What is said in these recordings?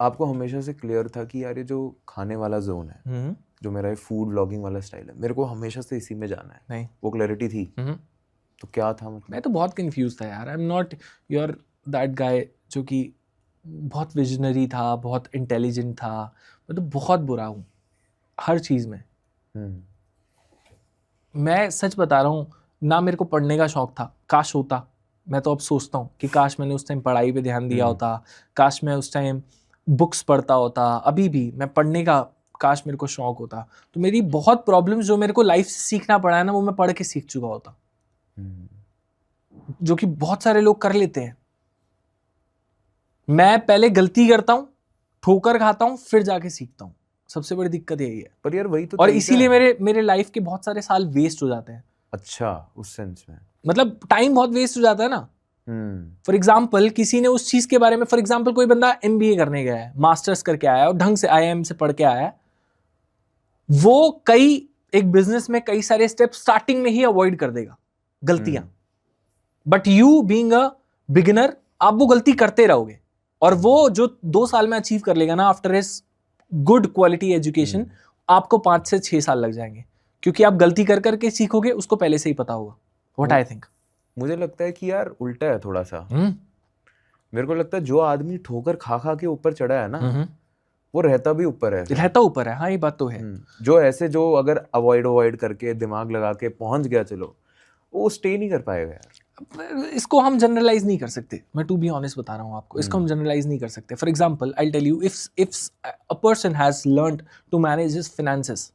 आपको हमेशा से क्लियर था कि यार ये जो खाने वाला जोन है, जो मेरा ये फूड व्लॉगिंग वाला स्टाइल है, मेरे को हमेशा से इसी में जाना है? नहीं। वो क्लैरिटी थी? तो क्या था मतलब? मैं तो बहुत कंफ्यूज था यार। I am not your that guy जो कि बहुत विजनरी था, बहुत इंटेलिजेंट था। मैं तो बहुत बुरा हूँ हर चीज़ में। मैं सच बता रहा हूँ, ना मेरे को पढ़ने का शौक था, काश होता। मैं तो अब सोचता हूँ कि काश मैंने उस टाइम पढ़ाई पे ध्यान दिया होता, काश मैं उस टाइम बुक्स पढ़ता होता। अभी भी मैं पढ़ने का काश मेरे को शौक होता, तो मेरी बहुत प्रॉब्लम्स जो मेरे को लाइफ से सीखना पड़ा है ना, वो मैं पढ़ के सीख चुका होता, जो कि बहुत सारे लोग कर लेते हैं। मैं पहले गलती करता हूँ, ठोकर खाता हूँ, फिर जाके सीखता हूँ। सबसे बड़ी दिक्कत यही है। पर यार वही तो और तरीका इसीलिए है। मेरे लाइफ के बहुत सारे साल वेस्ट हो जाते हैं। अच्छा, उस सेंस में मतलब टाइम बहुत वेस्ट हो जाता है ना। फॉर एग्जाम्पल किसी ने उस चीज के बारे में, फॉर एग्जाम्पल कोई बंदा MBA करने गया है, मास्टर्स करके आया है और ढंग से IIM से पढ़ के आया है, वो एक बिजनेस में कई सारे स्टेप स्टार्टिंग में ही अवॉइड कर देगा, गलतियां। But you being a beginner, आप वो गलती करते रहोगे और वो जो 2 साल में अचीव कर लेगा ना, after is good quality education, आपको 5 से 6 साल लग जाएंगे, क्योंकि आप गलती कर करके सीखोगे, उसको पहले से ही पता होगा। What I think. मुझे लगता है कि यार उल्टा है थोड़ा सा। मेरे को लगता है जो आदमी ठोकर खा खा के ऊपर चढ़ा है ना, वो रहता भी ऊपर है। रहता ऊपर है, हाँ ये बात तो है। जो अगर अवॉइड करके दिमाग लगा के पहुंच गया, चलो वो स्टे नहीं कर पाएगा यार। इसको हम जनरलाइज नहीं कर सकते। मैं टू बी ऑनेस्ट बता रहा हूँ आपको, इसको हम जनरलाइज नहीं कर सकते। For example I tell you, if a person has learned to manage his finances,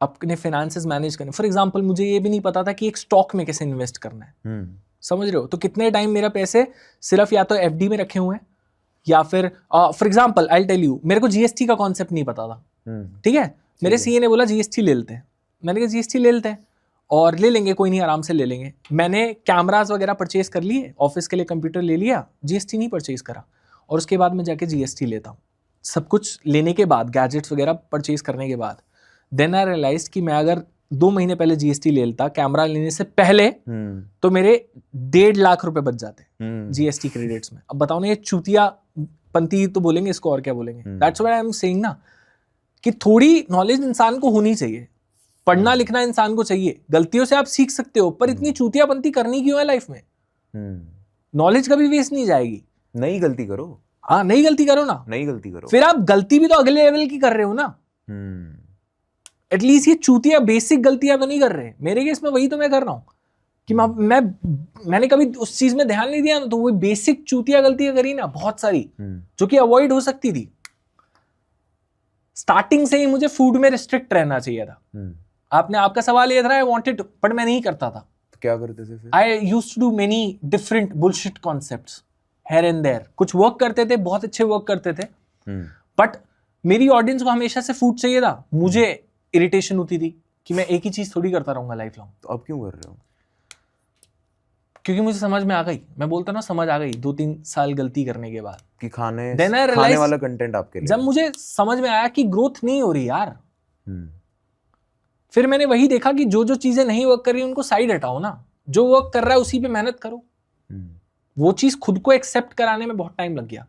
अपने फिनेंसेस मैनेज करने। फॉर एग्जाम्पल मुझे ये भी नहीं पता था कि एक स्टॉक में कैसे इन्वेस्ट करना है, समझ रहे हो? तो कितने टाइम मेरा पैसे सिर्फ या तो FD में रखे हुए हैं, या फिर for example I tell you, मेरे को GST का कॉन्सेप्ट नहीं पता था। ठीक है, मेरे CA ने बोला GST ले लेते हैं। मैंने कहा GST ले लेते हैं, और ले लेंगे, कोई नहीं, आराम से ले लेंगे। मैंने कैमराज वगैरह परचेज कर लिए, ऑफिस के लिए कंप्यूटर ले लिया, GST नहीं परचेज करा। और उसके बाद मैं जाके GST लेता हूँ। सब कुछ लेने के बाद, गैजेट्स वगैरह परचेज करने के बाद, देन आई रियलाइज कि मैं अगर 2 महीने पहले GST ले लेता कैमरा लेने से पहले, तो मेरे 1.5 लाख रुपए बच जाते GST क्रेडिट्स में। अब बताओ ना, ये चूतिया पंती तो बोलेंगे इसको, और क्या बोलेंगे? That's what I am saying ना, कि थोड़ी नॉलेज इंसान को होनी चाहिए, पढ़ना लिखना इंसान को चाहिए। गलतियों से आप सीख सकते हो, पर इतनी चूतियापंती करनी क्यों है लाइफ में? नॉलेज कभी वेस्ट नहीं जाएगी। नई गलती करो। हाँ, नई गलती करो ना, नई गलती करो। फिर आप गलती भी तो अगले लेवल की कर रहे हो ना। एटलीस्ट ये चूतिया बेसिक गलतियां तो नहीं कर रहे। मेरे केस में वही तो मैं कर रहा हूं कि मैंने कभी उस चीज में ध्यान नहीं दिया ना, तो वो बेसिक चूतिया गलतियां करी ना बहुत सारी, जो कि अवॉइड हो सकती थी। स्टार्टिंग से ही मुझे फूड में रिस्ट्रिक्ट रहना चाहिए था। आपका सवाल ये था, आई वांटेड, बट मैं नहीं करता था। तो क्या करते थे फिर? I used to do many different bullshit concepts here and there. कुछ वर्क करते थे, बहुत अच्छे वर्क करते थे, बट मेरी ऑडियंस को हमेशा से फूड चाहिए था। मुझे इरिटेशन होती थी कि मैं एक ही चीज थोड़ी करता रहूंगा लाइफ लॉन्ग। तो अब क्यों कर रहे हो? क्योंकि मुझे समझ में आ गई, मैं बोलता ना, समझ आ गई 2-3 साल गलती करने के बाद कि खाने वाला कंटेंट आपके लिए। जब मुझे समझ में आया कि ग्रोथ नहीं हो रही यार, फिर मैंने वही देखा कि जो जो चीजें नहीं वर्क कर रही उनको साइड हटाओ ना, जो वर्क कर रहा है उसी पे मेहनत करो। वो चीज खुद को एक्सेप्ट कराने में बहुत टाइम लग गया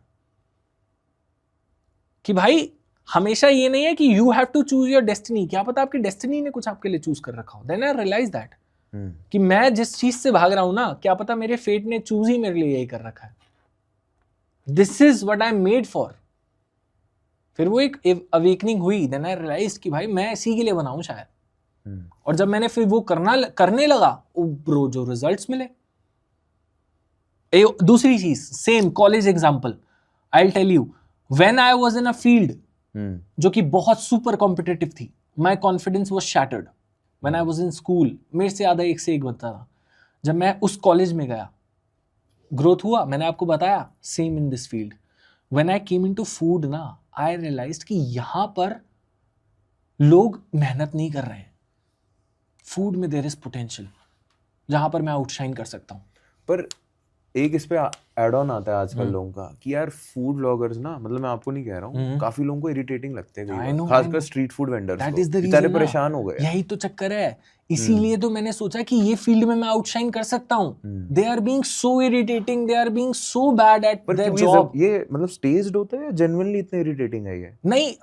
कि भाई हमेशा ये नहीं है कि you have to choose your destiny. क्या पता आपकी डेस्टिनी ने कुछ आपके लिए चूज कर रखा हो। देन आई रियलाइज दैट कि मैं जिस चीज से भाग रहा हूं ना, क्या पता मेरे फेट ने चूज ही मेरे लिए यही कर रखा है। This is what I am made for. फिर वो एक अवेकनिंग हुई। देन आई रियलाइज कि भाई मैं इसी के लिए बना हूं शायद। और जब मैंने फिर वो करने लगा, ब्रो जो रिजल्ट्स मिले। दूसरी चीज, same college example, I tell you, when I was in a field जो कि बहुत सुपर कॉम्पिटिटिव थी, my confidence was shattered. When I was in school, मेरे से ज्यादा एक से एक बनता था। जब मैं उस कॉलेज में गया, ग्रोथ हुआ, मैंने आपको बताया। Same in this field, when I came into food ना, आई रियलाइज्ड कि यहां पर लोग मेहनत नहीं कर रहे हैं। फूड में देयर इज पोटेंशियल, जहां पर मैं आउटशाइन कर सकता हूं। पर एक इस पे एड ऑन आता है आजकल लोगों का कि यार फूड ब्लॉगर्स ना, मतलब मैं आपको नहीं कह रहा हूँ, काफी लोगों को इरिटेटिंग लगते हैं कई बार, खासकर स्ट्रीट फूड वेंडर्स दैट को, इज द बेचारे रीजन, परेशान हो गए। यही तो चक्कर है। इसीलिए तो मैंने सोचा कि ये फील्ड में मैं आउटशाइन कर सकता हूँ। They are being so irritating, they are being so bad at their job. ये मतलब स्टेज्ड होता है या जेन्युइनली इतने इरिटेटिंग है ये? नहीं,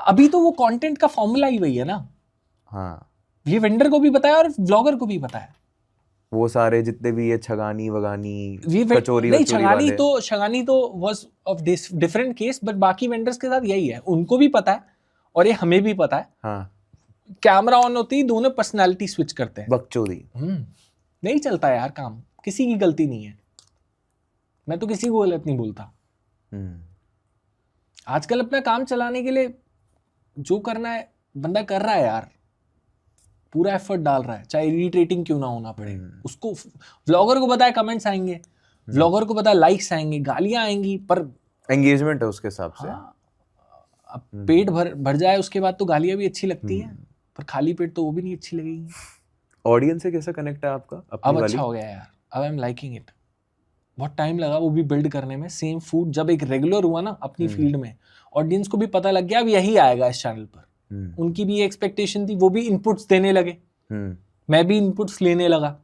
अभी तो वो कंटेंट का फॉर्मूला ही वही है ना। हाँ, ये वेंडर को भी पता है और ब्लॉगर को भी पता है। वो सारे जितने भी ये छगानी वगानी कचोरी नहीं, छगानी तो was of this different case, but बाकी वेंडर्स के साथ यही है, उनको भी पता है और ये हमें भी पता है। हाँ, कैमरा ऑन होती ही दोनों पर्सनालिटी स्विच करते हैं। बकचोदी। नहीं चलता यार काम, किसी की गलती नहीं है। मैं तो किसी को गलत नहीं बोलता। आजकल अपना काम चलाने के लिए जो करना है बंदा कर रहा है यार, पूरा एफर्ट डाल रहा है, चाहे इरिटेटिंग क्यों ना होना पड़े उसको। व्लॉगर को पता है कमेंट्स आएंगे, व्लॉगर को पता है लाइक्स आएंगे, गालियां आएंगी, पर एंगेजमेंट है उसके हिसाब से। हाँ, अब पेट भर जाए उसके बाद तो गालियां भी अच्छी लगती हैं, पर खाली पेट तो वो भी नहीं अच्छी लगेगी। ऑडियंस से कैसा कनेक्ट है आपका अपनी अब वाली? अच्छा हो गया यार, अब आई एम लाइकिंग इट। बहुत टाइम लगा वो भी बिल्ड करने में। सेम फूड जब एक रेगुलर हुआ ना अपनी फील्ड में, ऑडियंस को भी पता लग गया अब यही आएगा इस चैनल पर। उनकी भी एक्सपेक्टेशन थी, वो भी इनपुट्स देने लगे, मैं भी इनपुट्स लेने लगा।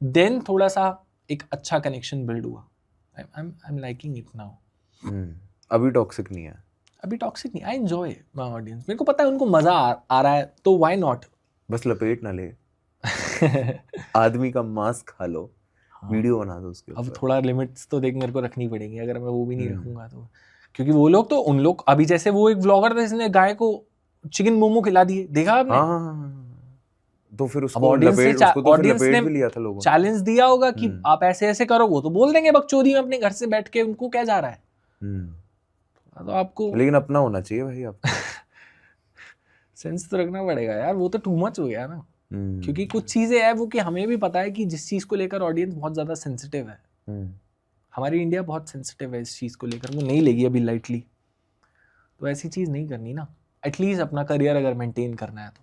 देन थोड़ा सा एक अच्छा कनेक्शन बिल्ड हुआ। I am liking it now. अभी टॉक्सिक नहीं है? अभी टॉक्सिक नहीं, आई एंजॉय माय ऑडियंस। मेरे को पता है उनको मजा आ रहा है, तो व्हाई नॉट। बस लपेट ना ले आदमी का मांस खा लो, वीडियो बना दो उसके अब थोड़ा लिमिट्स तो देख मेरे को रखनी पड़ेगी, अगर मैं वो भी नहीं रखूंगा तो। क्योंकि वो लोग तो, उन लोग अभी जैसे वो एक व्लॉगर था जिसने गाय को चिकन मोमो खिला दिए, देखा आपने? तो फिर उसको ऑडियंस ने भी लिया था लोगों ने, चैलेंज दिया होगा कि आप ऐसे ऐसे करो, वो तो बोल देंगे बकचोदी में अपने घर से बैठ के, उनको क्या जा रहा है। तो आपको लेकिन अपना होना चाहिए भाई, आपको सेंस तो रखना पड़ेगा यार, वो तो टू मच हो गया ना। क्योंकि कुछ चीजें हैं वो कि हमें भी पता है कि जिस चीज को लेकर ऑडियंस बहुत ज्यादा सेंसिटिव है, हमारी इंडिया बहुत सेंसिटिव है इस चीज को लेकर, वो नहीं लेगी अभी लाइटली। तो ऐसी चीज नहीं करनी ना। एटलीस्ट अपना करियर अगर मेंटेन करना है तो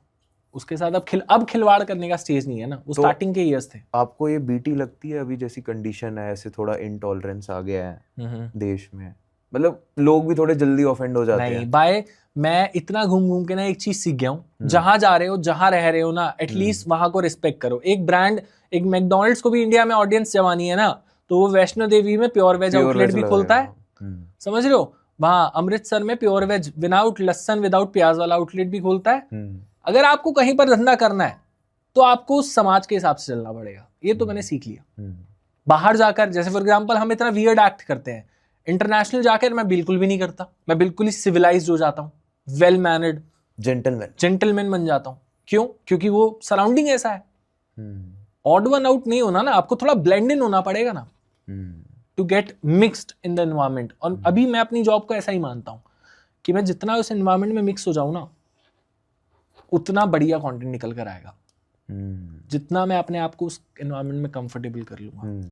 उसके साथ अब खिलवाड़ करने का स्टेज नहीं है ना, वो तो स्टार्टिंग के ईयर्स थे। आपको ये बीटी लगती है अभी जैसी कंडीशन है, ऐसे थोड़ा इंटॉलरेंस आ गया है देश में, मतलब लोग भी थोड़े जल्दी ऑफेंड हो जाते हैं? नहीं बाय, मैं इतना घूम के ना एक चीज सीख गया हूँ, जहां जा रहे हो जहां रह रहे हो ना, एटलीस्ट वहां को रिस्पेक्ट करो। एक ब्रांड, एक मैकडोनल्ड्स को भी इंडिया में ऑडियंस जमानी है ना, तो वो वैष्णो देवी में प्योर वेज आउटलेट भी खोलता है, समझ रहे हो? वहां अमृतसर में प्योर वेज विदाउट लहसन विदाउट प्याज वाला आउटलेट भी खोलता है। अगर आपको कहीं पर धंधा करना है तो आपको उस समाज के हिसाब से चलना पड़ेगा, ये तो मैंने सीख लिया। बाहर जाकर जैसे फॉर एग्जांपल हम इतना वियर्ड एक्ट करते हैं, इंटरनेशनल जाकर मैं बिल्कुल भी नहीं करता, मैं बिल्कुल ही सिविलाइज्ड हो जाता हूँ, वेल मैनर्ड जेंटलमैन बन जाता हूँ। क्यों? क्योंकि वो सराउंडिंग ऐसा है। ऑड वन आउट नहीं होना ना, आपको थोड़ा ब्लेंड इन होना पड़ेगा ना, to get mixed in the environment. और अभी मैं अपनी जॉब को ऐसा ही मानता हूँ कि मैं जितना उस एनवायरमेंट में मिक्स हो जाऊं ना, उतना बढ़िया कंटेंट निकल कर आएगा, जितना मैं अपने आप को उस एनवायरमेंट में कंफर्टेबल कर लूंगा।